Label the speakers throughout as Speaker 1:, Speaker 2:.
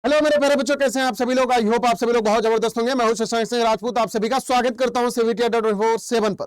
Speaker 1: Hello मेरे प्यारे बच्चों, कैसे हैं आप सभी लोग। आई होप आप सभी लोग बहुत जबरदस्त होंगे। मैं हूं शशांक सिंह राजपूत, आप सभी का स्वागत करता हूं सीवीटी 7 पर।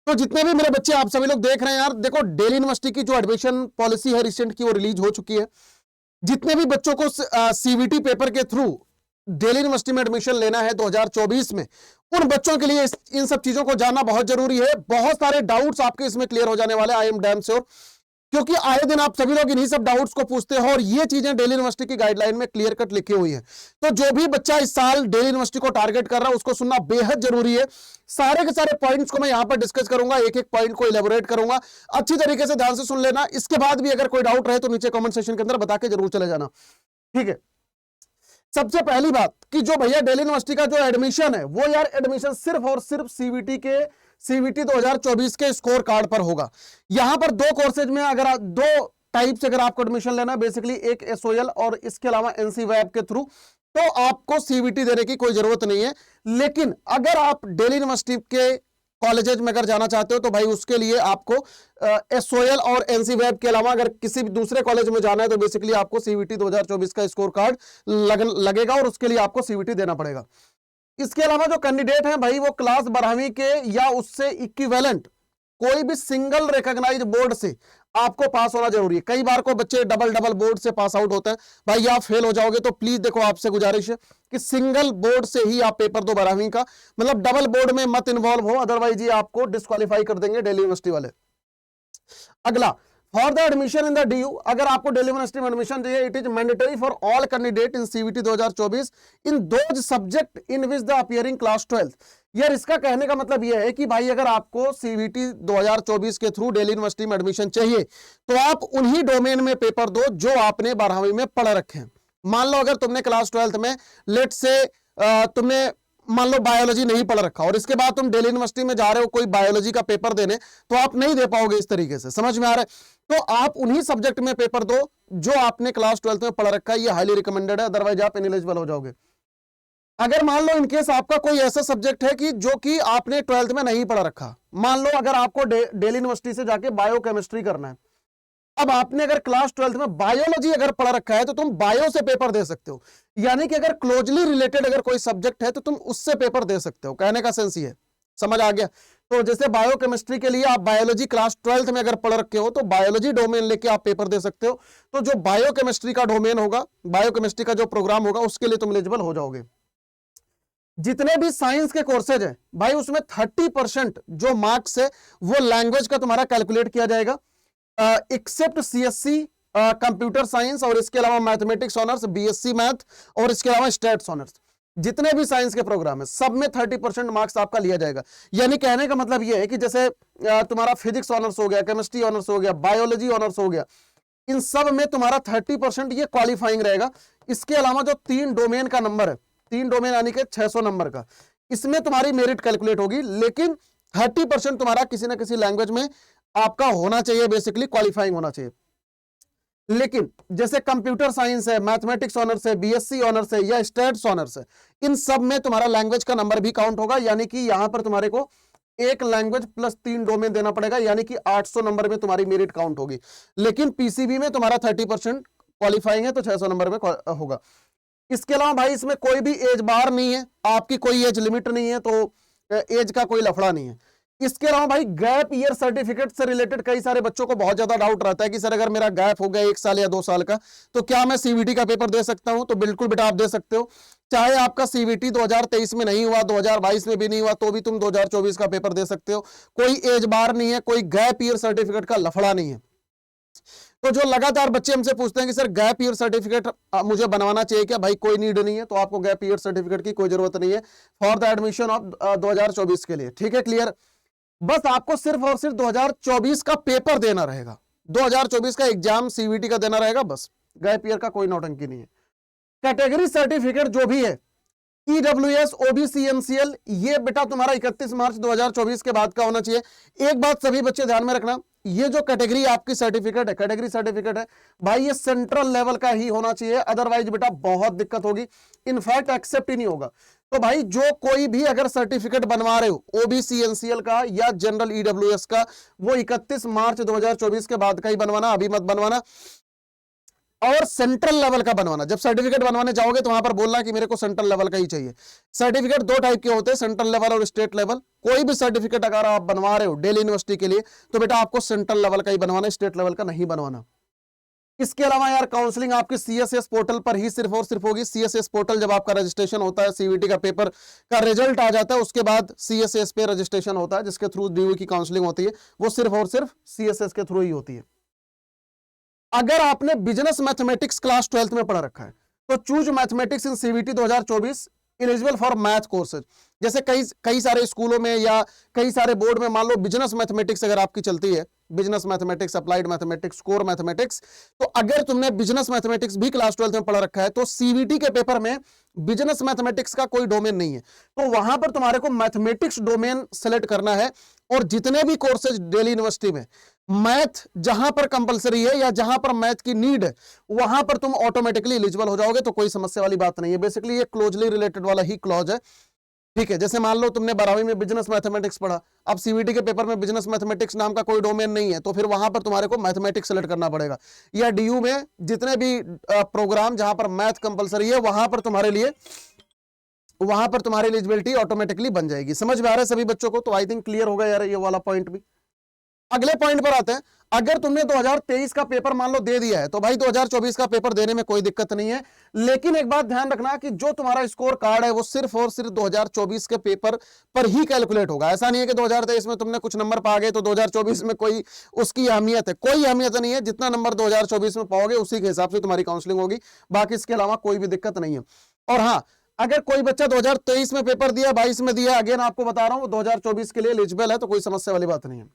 Speaker 1: तो जितने भी मेरे बच्चे आप सभी लोग देख रहे हैं यार, देखो दिल्ली यूनिवर्सिटी की जो एडमिशन पॉलिसी है रिसेंट की, वो रिलीज हो चुकी है। जितने भी बच्चों को सीवीटी पेपर के थ्रू दिल्ली यूनिवर्सिटी में एडमिशन लेना है 2024 में, उन बच्चों के लिए इन सब चीजों को जानना बहुत जरूरी है। बहुत सारे डाउट्स आपके इसमें क्लियर हो जाने वाले, आई एम डैम श्योर, क्योंकि आए दिन आप सभी लोग इन्हीं सब डाउट्स को पूछते हो और ये चीजें दिल्ली यूनिवर्सिटी की गाइडलाइन में क्लियर कट लिखी हुई है। तो जो भी बच्चा इस साल दिल्ली यूनिवर्सिटी को टारगेट कर रहा है उसको सुनना बेहद जरूरी है। सारे के सारे पॉइंट्स को मैं यहां पर डिस्कस करूंगा, एक एक पॉइंट को इलेबोरेट करूंगा। अच्छी तरीके से ध्यान से सुन लेना। इसके बाद भी अगर कोई डाउट रहे तो नीचे कमेंट सेक्शन के अंदर बता के जरूर चले जाना, ठीक है। सबसे पहली बात कि जो भैया दिल्ली यूनिवर्सिटी का जो एडमिशन है वो यार एडमिशन सिर्फ और सिर्फ सीवीटी 2024 के स्कोर कार्ड पर होगा। यहां पर दो कोर्सेज में अगर दो टाइप से अगर आपको एडमिशन लेना है, बेसिकली एक एसओएल और इसके अलावा एनसीवैब के थ्रू, तो आपको सीवीटी देने की कोई जरूरत नहीं है। लेकिन अगर आप दिल्ली यूनिवर्सिटी के कॉलेजेज में अगर जाना चाहते हो तो भाई उसके लिए आपको एसओएल और एनसीवैब के अलावा अगर किसी भी दूसरे कॉलेज में जाना है तो बेसिकली आपको सीवीटी 2024 का स्कोर कार्ड लगेगा और उसके लिए आपको सीवीटी देना पड़ेगा। इसके अलावा जो कैंडिडेट हैं भाई वो क्लास 12वीं के या उससे इक्विवेलेंट कोई भी सिंगल रिकॉग्नाइज बोर्ड से आपको पास होना जरूरी है। कई बार को बच्चे डबल बोर्ड से पास आउट होते हैं, भाई आप फेल हो जाओगे। तो प्लीज देखो, आपसे गुजारिश है कि सिंगल बोर्ड से ही आप पेपर दो 12वीं का, मतलब डबल बोर्ड में मत इन्वॉल्व हो, अदरवाइज ये आपको डिस्क्वालीफाई कर देंगे दिल्ली यूनिवर्सिटी वाले। अगला, for the admission in the DU, अगर आपको दिल्ली यूनिवर्सिटी में एडमिशन चाहिए, it is mandatory for all candidate in CVT 2024 in those subject in which the appearing class 12। यार इसका कहने का मतलब यह है कि भाई अगर आपको सीवीटी 2024 के थ्रू दिल्ली यूनिवर्सिटी में एडमिशन चाहिए तो आप उन्हीं डोमेन में पेपर दो जो आपने 12वीं में पढ़ रखे हैं। मान लो अगर तुमने क्लास 12 में लेट से तुमने मान लो बायोलॉजी नहीं पढ़ रखा और इसके बाद तुम दिल्ली यूनिवर्सिटी में जा रहे हो कोई बायोलॉजी का पेपर देने, तो आप नहीं दे पाओगे इस तरीके से, समझ में आ रहा है। तो आप उन्हीं सब्जेक्ट में पेपर दो जो आपने क्लास 12 में पढ़ रखा है, ये हाईली रिकमेंडेड है, अदरवाइज आप इनएलिजिबल हो जाओगे। अगर मान लो इनकेस आपका कोई ऐसा सब्जेक्ट है कि जो कि आपने 12th में नहीं पढ़ रखा, मान लो अगर आपको दिल्ली यूनिवर्सिटी से जाके बायोकेमिस्ट्री करना है, अब आपने अगर क्लास 12 में बायोलॉजी अगर पढ़ रखा है तो तुम बायो से पेपर दे सकते हो। यानी कि अगर क्लोजली रिलेटेड अगर कोई सब्जेक्ट है तो तुम उससे पेपर दे सकते हो। कहने का सेंस ये है, समझ आ गया। तो जैसे बायोकेमिस्ट्री के लिए आप बायोलॉजी क्लास 12 में अगर पढ़ रखे हो तो बायोलॉजी डोमेन लेके आप पेपर दे सकते हो। तो जो बायोकेमिस्ट्री का डोमेन होगा, बायोकेमिस्ट्री का जो प्रोग्राम होगा, उसके लिए तुम एलिजिबल हो जाओगे। जितने भी साइंस के कोर्सेज हैं भाई उसमें 30% जो मार्क्स है वो लैंग्वेज का तुम्हारा कैलकुलेट किया जाएगा, एक्सेप्ट सीएससी कंप्यूटर साइंस और इसके अलावा मैथमेटिक्स ऑनर्स, बीएससी मैथ और इसके अलावा स्टैट्स ऑनर्स। जितने भी साइंस के प्रोग्राम है सब में 30% मार्क्स आपका लिया जाएगा। यानी कहने का मतलब यह है कि जैसे तुम्हारा फिजिक्स ऑनर्स हो गया, केमिस्ट्री ऑनर्स हो गया, बायोलॉजी ऑनर्स हो गया, इन सब में तुम्हारा 30% ये क्वालिफाइंग रहेगा। इसके अलावा जो 3 डोमेन का नंबर है, 3 डोमेन यानी कि 600 नंबर का, इसमें तुम्हारी मेरिट कैलकुलेट होगी। लेकिन 30% तुम्हारा किसी ना किसी लैंग्वेज में आपका होना चाहिए, बेसिकली क्वालिफाइंग होना चाहिए। लेकिन जैसे कंप्यूटर साइंस है, मैथमेटिक्स ऑनर्स है, बीएससी ऑनर्स है या स्टैट्स ऑनर्स है, इन सब में तुम्हारा लैंग्वेज का नंबर भी काउंट होगा। यानी कि यहां पर तुम्हारे को एक लैंग्वेज प्लस 3 डोमेन देना पड़ेगा, यानी कि 800 नंबर में तुम्हारी मेरिट काउंट होगी। लेकिन पीसीबी में तुम्हारा 30% क्वालिफाइंग है तो 600 नंबर में होगा। इसके अलावा भाई इसमें कोई भी एज बार नहीं है, आपकी कोई एज लिमिट नहीं है, तो एज का कोई लफड़ा नहीं है। इसके अलावा भाई गैप ईयर सर्टिफिकेट से रिलेटेड कई सारे बच्चों को बहुत ज्यादा डाउट रहता है कि सर अगर मेरा गैप हो गया 1 साल या 2 साल का तो क्या मैं सीवीटी का पेपर दे सकता हूं। तो बिल्कुल बेटा आप दे सकते हो, चाहे आपका सीवीटी 2023 में नहीं हुआ, 2022 में भी नहीं हुआ, तो भी तुम 2024 का पेपर दे सकते हो। कोई एज बार नहीं है, कोई गैप ईयर सर्टिफिकेट का लफड़ा नहीं है। तो जो लगातार बच्चे हमसे पूछते हैं कि सर गैप ईयर सर्टिफिकेट मुझे बनवाना चाहिए क्या, भाई कोई नीड नहीं है। तो आपको गैप ईयर सर्टिफिकेट की कोई जरूरत नहीं है फॉर द एडमिशन ऑफ 2024 के लिए, ठीक है, क्लियर। बस आपको सिर्फ और सिर्फ 2024 का पेपर देना रहेगा, 2024 का एग्जाम सीवीटी का देना रहेगा, बस गैप ईयर का कोई नौटंकी नहीं है। कैटेगरी सर्टिफिकेट जो भी है, ईडब्ल्यूएस, ओबीसी, एमसीएल, ये बेटा तुम्हारा 31 मार्च 2024 के बाद का होना चाहिए। एक बात सभी बच्चे ध्यान में रखना, ये जो कैटेगरी आपकी सर्टिफिकेट है, कैटेगरी सर्टिफिकेट है भाई, ये सेंट्रल लेवल का ही होना चाहिए, अदरवाइज बेटा बहुत दिक्कत होगी, इनफैक्ट एक्सेप्ट ही नहीं होगा। तो भाई जो कोई भी अगर सर्टिफिकेट बनवा रहे हो ओबीसी, एनसीएल का या जनरल ईडब्ल्यूएस का, वो 31 मार्च 2024 के बाद का ही बनवाना, अभी मत बनवाना। और सेंट्रल लेवल का बनवाना। जब सर्टिफिकेट बनवाने जाओगे तो वहां पर बोलना कि मेरे को सेंट्रल लेवल का ही चाहिए। सर्टिफिकेट दो टाइप के होते हैं, सेंट्रल लेवल और स्टेट लेवल। कोई भी सर्टिफिकेट अगर आप बनवा रहे हो दिल्ली यूनिवर्सिटी के लिए तो बेटा आपको सेंट्रल लेवल का ही बनवाना, स्टेट लेवल का नहीं बनवाना। इसके अलावा यार काउंसलिंग आपकी सीएसएस पोर्टल पर ही सिर्फ और सिर्फ होगी। सीएसएस पोर्टल जब आपका रजिस्ट्रेशन होता है, सीवीटी का पेपर का रिजल्ट आ जाता है, उसके बाद सीएसएस पे रजिस्ट्रेशन होता है, जिसके थ्रू डीयू की काउंसलिंग होती है, वो सिर्फ और सिर्फ सीएसएस के थ्रू ही होती है। अगर आपने बिजनेस मैथमेटिक्स क्लास 12th में पढ़ा रखा है तो choose mathematics in CVT 2024 eligible for math courses. जैसे कई सारे स्कूलों में या कई सारे बोर्ड में मान लो बिजनेस मैथमेटिक्स अगर आपकी चलती है, business mathematics, applied mathematics, core mathematics, तो अगर तुमने बिजनेस मैथमेटिक्स भी क्लास 12th में पढ़ा रखा है तो सीवीटी के पेपर में बिजनेस मैथमेटिक्स का कोई डोमेन नहीं है, तो वहां पर तुम्हारे को मैथमेटिक्स डोमेन सेलेक्ट करना है। और जितने भी कोर्सेज दिल्ली यूनिवर्सिटी में मैथ जहां पर कंपलसरी है या जहां पर मैथ की नीड है वहां पर तुम ऑटोमेटिकली एलिजिबल हो जाओगे, तो कोई समस्या वाली बात नहीं है। बेसिकली ये क्लोजली रिलेटेड वाला ही क्लॉज है, ठीक है। जैसे मान लो तुमने 12वीं में बिजनेस मैथमेटिक्स पढ़ा, अब सीवीटी के पेपर में बिजनेस मैथमेटिक्स नाम का कोई डोमेन नहीं है, तो फिर वहां पर तुम्हारे को मैथमेटिक्स सेलेक्ट करना पड़ेगा। या डीयू में जितने भी प्रोग्राम जहां पर मैथ कंपलसरी है वहां पर तुम्हारी एलिजिबिलिटी ऑटोमेटिकली बन जाएगी। समझ में आ रहा है सभी बच्चों को? तो आई थिंक क्लियर होगा यार ये वाला पॉइंट भी। अगले पॉइंट पर आते हैं। अगर तुमने 2023 का पेपर मान लो दे दिया है तो भाई 2024 का पेपर देने में कोई दिक्कत नहीं है, लेकिन एक बात ध्यान रखना कि जो तुम्हारा स्कोर कार्ड है वो सिर्फ और सिर्फ 2024 के पेपर पर ही कैलकुलेट होगा। ऐसा नहीं है कि 2023 में तुमने कुछ नंबर पा गए तो 2024 में कोई उसकी अहमियत है, कोई अहमियत नहीं है। जितना नंबर 2024 में पाओगे उसी के हिसाब से तुम्हारी काउंसलिंग होगी, बाकी इसके अलावा कोई भी दिक्कत नहीं है। और हाँ, अगर कोई बच्चा 2023 में पेपर दिया, 22 में दिया, अगेन आपको बता रहा हूं 2024 के लिए एलिजिबल है, तो कोई समस्या वाली बात नहीं है।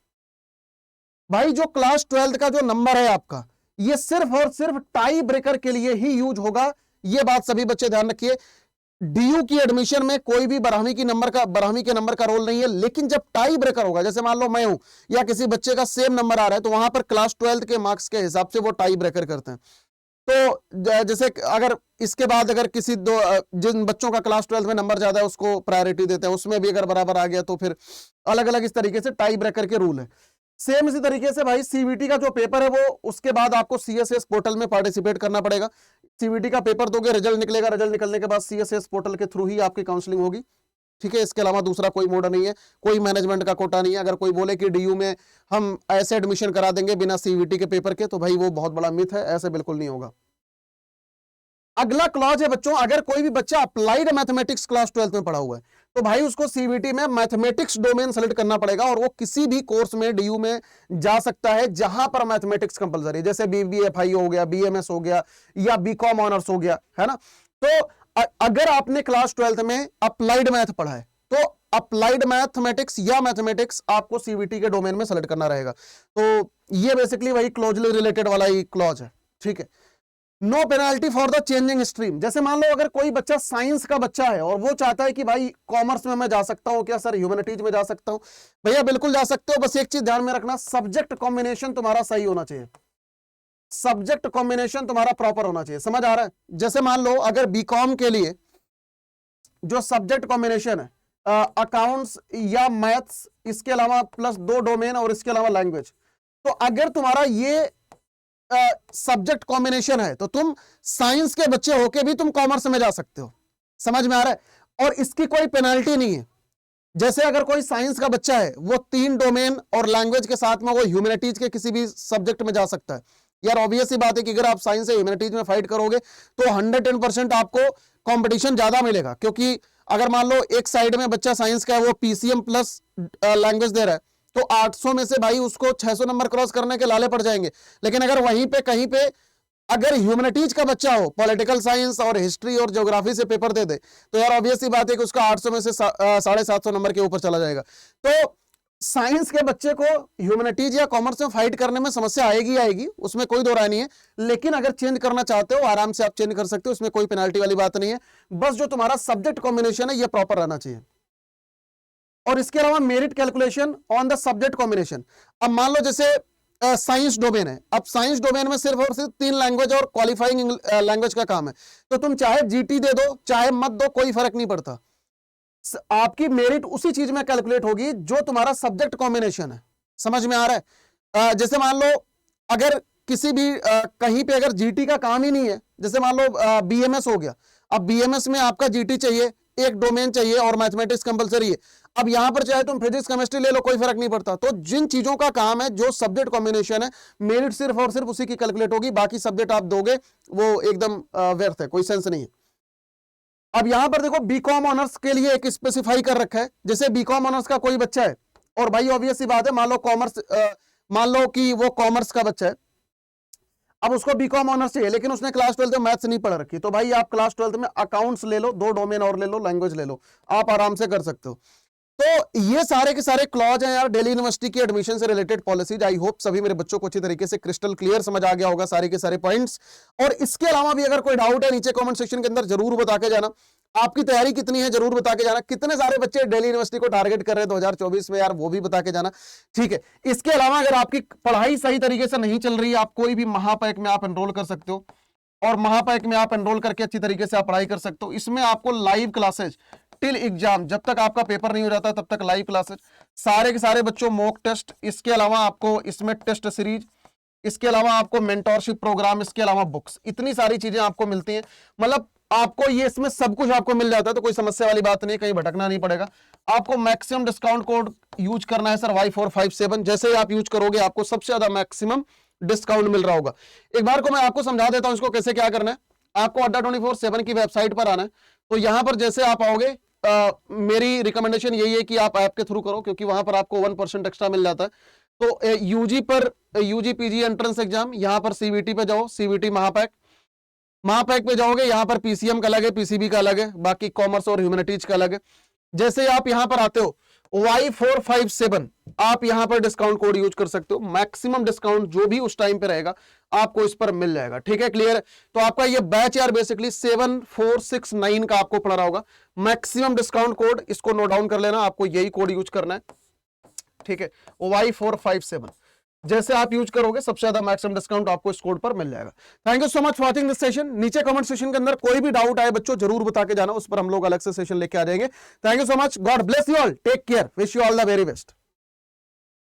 Speaker 1: भाई जो क्लास 12th का जो नंबर है आपका, ये सिर्फ और सिर्फ टाई ब्रेकर के लिए ही यूज होगा। ये बात सभी बच्चे ध्यान रखिए। डीयू की एडमिशन में कोई भी 12वीं के नंबर का रोल नहीं है, लेकिन जब टाई ब्रेकर होगा, जैसे मान लो मैं हूं या किसी बच्चे का सेम नंबर आ रहा है, तो वहां पर क्लास 12th के मार्क्स के हिसाब से वो टाई ब्रेकर करते हैं। तो जैसे अगर इसके बाद अगर जिन बच्चों का क्लास 12th में नंबर ज्यादा है उसको प्रायोरिटी देते हैं, उसमें भी अगर बराबर आ गया तो फिर अलग अलग इस तरीके से टाई ब्रेकर के रूल है। सेम इसी तरीके से भाई सीवीटी का जो पेपर है वो उसके बाद आपको सीएसएस पोर्टल में पार्टिसिपेट करना पड़ेगा। सीवीटी का पेपर दोगे, रिजल्ट निकलेगा, रिजल्ट निकलने के बाद सीएसएस पोर्टल के थ्रू ही आपकी काउंसलिंग होगी, ठीक है। इसके अलावा दूसरा कोई मोड नहीं है, कोई मैनेजमेंट का कोटा नहीं है। अगर कोई बोले कि डीयू में हम ऐसे एडमिशन करा देंगे बिना सीवीटी के पेपर के, तो भाई वो बहुत बड़ा मिथ है, ऐसे बिल्कुल नहीं होगा। अगला क्लॉज है बच्चों, अगर कोई भी बच्चा अप्लाइड मैथमेटिक्स क्लास 12th में पढ़ा हुआ है तो भाई उसको सीवीटी में मैथमेटिक्स डोमेन सेलेक्ट करना पड़ेगा, और वो किसी भी कोर्स में डीयू में जा सकता है जहां पर मैथमेटिक्स कंपलसरी है, जैसे बीबीएफआई हो गया, बीएमएस हो गया, या बीकॉम ऑनर्स हो गया, है ना। तो अगर आपने क्लास 12th में अप्लाइड मैथ पढ़ा है तो अप्लाइड मैथमेटिक्स या मैथमेटिक्स आपको सीवीटी के डोमेन में सेलेक्ट करना रहेगा। तो ये बेसिकली वही क्लोजली रिलेटेड वाला ही क्लॉज है, ठीक है। No penalty for the changing stream. जैसे मान लो अगर कोई बच्चा साइंस का बच्चा है और वो चाहता है कि भाई कॉमर्स में मैं जा सकता हूं क्या सर, ह्यूमैनिटीज में जा सकता हूं, भैया बिल्कुल जा सकते हो। बस एक चीज ध्यान में रखना, सब्जेक्ट कॉम्बिनेशन तुम्हारा सही होना चाहिए, सब्जेक्ट कॉम्बिनेशन तुम्हारा प्रॉपर होना चाहिए। समझ आ रहा है? जैसे मान लो अगर बीकॉम के लिए जो सब्जेक्ट कॉम्बिनेशन है अकाउंट्स या मैथ्स, इसके अलावा प्लस 2 डोमेन और इसके अलावा लैंग्वेज, तो अगर तुम्हारा ये सब्जेक्ट कॉम्बिनेशन है तो तुम साइंस के बच्चे होके भी तुम कॉमर्स में जा सकते हो। समझ में आ रहा है? और इसकी कोई पेनाल्टी नहीं है। जैसे अगर कोई साइंस का बच्चा है वो 3 डोमेन और लैंग्वेज के साथ में वो ह्यूमैनिटीज के किसी भी सब्जेक्ट में जा सकता है। यार ऑब्वियस सी बात है कि अगर आप साइंस से ह्यूमैनिटीज में फाइट करोगे तो 110% आपको कंपटीशन ज्यादा मिलेगा, क्योंकि अगर मान लो एक साइड में बच्चा साइंस का है वो पीसीएम प्लस लैंग्वेज दे रहा है तो 800 में से भाई उसको 600 नंबर क्रॉस करने के लाले पड़ जाएंगे। लेकिन अगर वहीं पे कहीं पे अगर ह्यूमैनिटीज का बच्चा हो, पॉलिटिकल साइंस और हिस्ट्री और ज्योग्राफी से पेपर दे दे, तो यार ऑब्वियस सी बात है कि उसका 800 में से 750 नंबर के ऊपर चला जाएगा। तो साइंस के बच्चे को ह्यूमैनिटीज या कॉमर्स में फाइट करने में समस्या आएगी, उसमें कोई दो राय नहीं है। लेकिन अगर चेंज करना चाहते हो आराम से आप चेंज कर सकते हो, उसमें कोई पेनाल्टी वाली बात नहीं है। बस जो तुम्हारा सब्जेक्ट कॉम्बिनेशन है ये प्रॉपर रहना चाहिए। और इसके अलावा merit calculation on the subject combination. अब मान लो जैसे साइंस डोमेन है, अब साइंस डोमेन में सिर्फ और सिर्फ 3 लैंग्वेज और क्वालिफाइंग लैंग्वेज का काम है, तो तुम चाहे जीटी दे दो चाहे मत दो, कोई फर्क नहीं पड़ता। आपकी मेरिट उसी चीज में कैलकुलेट होगी जो तुम्हारा सब्जेक्ट कॉम्बिनेशन है। समझ में आ रहा है? जैसे मान लो अगर किसी भी कहीं पे अगर जीटी का काम ही नहीं है, जैसे मान लो बीएमएस हो गया, अब बीएमएस में आपका जीटी चाहिए, एक डोमेन चाहिए और मैथमेटिक्स कंपलसरी है। अब यहां पर चाहे तुम फिजिक्स केमिस्ट्री ले लो, कोई फर्क नहीं पड़ता। तो जिन चीजों का काम है, जो सब्जेक्ट कॉम्बिनेशन है, मेरिट सिर्फ और सिर्फ उसी की कैलकुलेट होगी, बाकी सब्जेक्ट आप दोगे वो एकदम व्यर्थ है, कोई सेंस नहीं है। अब यहां पर देखो बीकॉम ऑनर्स के लिए एक स्पेसिफाई कर रखा है, जैसे बीकॉम ऑनर्स का कोई बच्चा है और भाई ऑब्वियस सी बात है, मान लो कि वो कॉमर्स का बच्चा है, अब उसको बीकॉम ऑनर्स चाहिए, लेकिन उसने क्लास 12 में मैथ्स नहीं पढ़ रखी, तो भाई आप क्लास 12 में अकाउंट्स ले लो, 2 डोमेन और ले लो, लैंग्वेज ले लो, आप आराम से कर सकते हो। तो ये सारे के सारे क्लॉज हैं यार दिल्ली यूनिवर्सिटी की एडमिशन से रिलेटेड पॉलिसीज। आई होप सभी मेरे बच्चों को अच्छी तरीके से क्रिस्टल क्लियर समझ आ गया होगा सारे के सारे पॉइंट्स। और इसके अलावा भी अगर कोई डाउट है, नीचे कमेंट सेक्शन के अंदर जरूर बता के जाना। आपकी तैयारी कितनी है जरूर बता के जाना। कितने सारे बच्चे दिल्ली यूनिवर्सिटी को टारगेट कर रहे हैं 2024 में यार, वो भी बता के जाना, ठीक है। इसके अलावा अगर आपकी पढ़ाई सही तरीके से नहीं चल रही है, आप कोई भी महापैक में आप एनरोल कर सकते हो, और महापैक में आप एनरोल करके अच्छी तरीके से आप पढ़ाई कर सकते हो। इसमें आपको लाइव क्लासेज टिल एग्जाम, जब तक आपका पेपर नहीं हो जाता तब तक लाइव क्लासेज, सारे के सारे बच्चों मॉक टेस्ट, इसके अलावा आपको इसमें टेस्ट सीरीज, इसके अलावा आपको मेंटोरशिप प्रोग्राम, इसके अलावा बुक्स, इतनी सारी चीजें आपको मिलती हैं। मतलब आपको ये इसमें सब कुछ आपको मिल जाता है, तो कोई समस्या वाली बात नहीं, कहीं भटकना नहीं पड़ेगा। आपको मैक्सिमम डिस्काउंट कोड यूज करना है सर Y457, जैसे ही आप यूज करोगे आपको सबसे ज्यादा मैक्सिमम डिस्काउंट मिल रहा होगा। एक बार को मैं आपको समझा देता हूं इसको कैसे क्या करना है। आपको अड्डा 24/7 की वेबसाइट पर आना है, तो यहां पर जैसे आप आओगे, मेरी रिकमेंडेशन यही है कि आप ऐप के थ्रू करो, क्योंकि वहां पर आपको 1% एक्स्ट्रा मिल जाता है। तो यूजी पीजी एंट्रेंस एग्जाम, यहां पर सीबीटी पे जाओ, सीबीटी महापैक पे जाओगे, यहां पर पीसीएम का अलग है, पीसीबी का अलग है, बाकी कॉमर्स और ह्यूमैनिटीज का अलग है। जैसे आप यहां पर आते हो Y457, आप यहां पर डिस्काउंट कोड यूज कर सकते हो। मैक्सिमम डिस्काउंट जो भी उस टाइम पे रहेगा आपको इस पर मिल जाएगा, ठीक है, क्लियर है। तो आपका ये बैच यार बेसिकली 7469 का आपको पड़ रहा होगा। मैक्सिमम डिस्काउंट कोड, इसको नोट डाउन कर लेना, आपको यही कोड यूज करना है, ठीक है, Y457। जैसे आप यूज करोगे सबसे ज्यादा मैक्सिमम डिस्काउंट आपको इस कोड पर मिल जाएगा। Thank you so much watching this session. नीचे कमेंट सेशन के अंदर कोई भी डाउट आए बच्चों जरूर बता के जाना, उस पर हम लोग अलग से सेशन लेके आ जाएंगे। Thank you so much, God bless you all, take care, wish you all the very best.